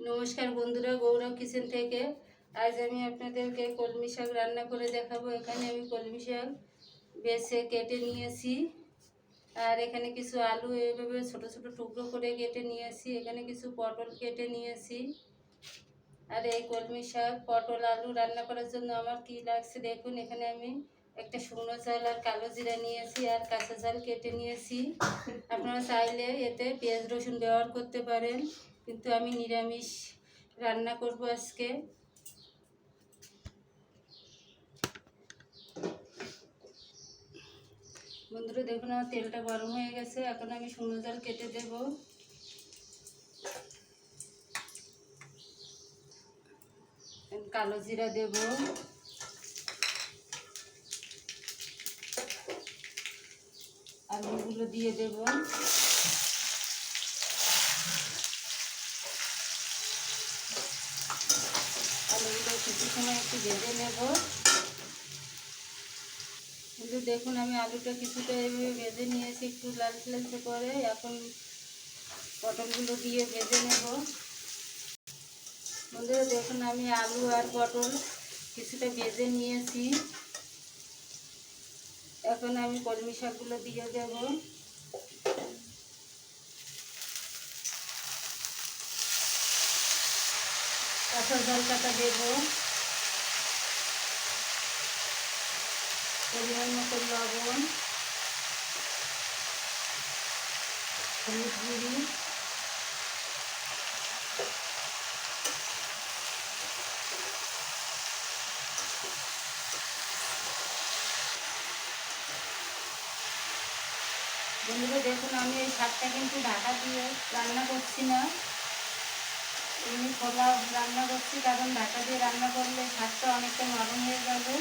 নমস্কার বন্ধুরা, গৌরব কিচেন থেকে আজ আমি আপনাদেরকে কলমি শাক রান্না করে দেখাবো। এখানে আমি কলমি শাক বেছে কেটে নিয়েছি, আর এখানে কিছু আলু এভাবে ছোট ছোট টুকরো করে কেটে নিয়েছি। এখানে কিছু পটল কেটে নিয়েছি। আর এই কলমি শাক পটল আলু রান্না করার জন্য আমার কি লাগছে দেখুন। এখানে আমি একটা শুকনো চাল আর কালো জিরা নিয়েছি, আর কাঁচা চাল কেটে নিয়েছি। আপনারা চাইলে এতে পেঁয়াজ রসুন ব্যবহার করতে পারেন, কিন্তু আমি নিরামিষ রান্না করব আজকে। বন্ধুরা দেখুন, আমার তেলটা গরম হয়ে গেছে। এখন আমি শুকনো চাল কেটে দেব। কালো জিরা দেব, আলুগুলো দিয়ে দেব, আলুগুলো কিছু সময় একটু ভেজে নেব। কিন্তু দেখুন, আমি আলুটা কিছুটা এভাবে ভেজে নিয়েছি একটু লালচে লালচে করে। এখন পটলগুলো দিয়ে ভেজে নেব। বন্ধুরা দেখুন, আমি আলু আর পটল কিছুটা ভেজে নিয়েছি। এখন আমি কলমি শাকগুলো দিয়ে দেব। কাঁচা ঝালকাটা দেব, পরিমাণ মতো লবণ, হলুদ গুঁড়ি, বন্ধুরা দেখুন, আমি এই শাকটা কিন্তু ঢাকা দিয়ে রান্না করছি না, এমনি খোলা রান্না করছি। কারণ ঢাকা দিয়ে রান্না করলে শাকটা অনেকটা নরম হয়ে যাবে।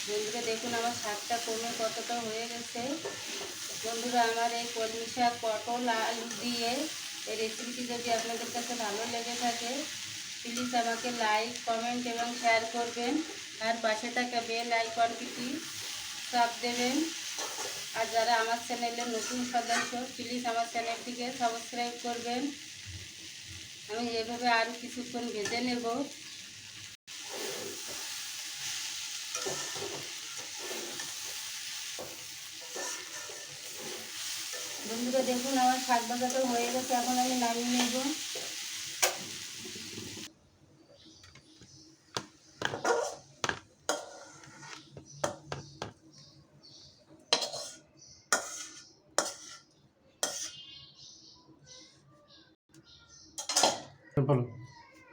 বন্ধুরা দেখুন, আমার শাকটা কমে কতটা হয়ে গেছে। বন্ধুরা, আমার এই কলমি শাক পটল আলু দিয়ে এই রেসিপিটি যদি আপনাদের কাছে ভালো লেগে থাকে, প্লিজ আমাকে লাইক কমেন্ট এবং শেয়ার করবেন, আর পাশে থাকা বেল আইকনটি চাপ দেবেন। আর যারা আমার চ্যানেলের নতুন সদস্য, প্লিজ আমার চ্যানেলটিকে সাবস্ক্রাইব করবেন। আমি এভাবে আরও কিছুক্ষণ ভেজে নেব। বন্ধুরা দেখুন, আমার শাক ভাজাটা হয়ে গেছে। এখন আমি নামিয়ে নেব।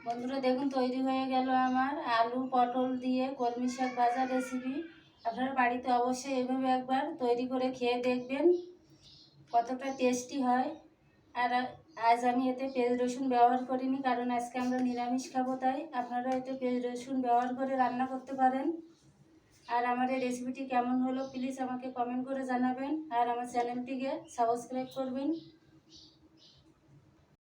বন্ধুরা দেখুন, তৈরি হয়ে গেল আমার আলু পটল দিয়ে কলমি শাক ভাজা রেসিপি। আপনারা বাড়িতে অবশ্যই এভাবে একবার তৈরি করে খেয়ে দেখবেন কতটা টেস্টি হয়। আর আজ আমি এতে পেঁয়াজ রসুন ব্যবহার করিনি, কারণ আজকে আমরা নিরামিষ খাবো। তাই আপনারা এতে পেঁয়াজ রসুন ব্যবহার করে রান্না করতে পারেন। আর আমার এই রেসিপিটি কেমন হলো প্লিজ আমাকে কমেন্ট করে জানাবেন, আর আমার চ্যানেলটিকে সাবস্ক্রাইব করবেন।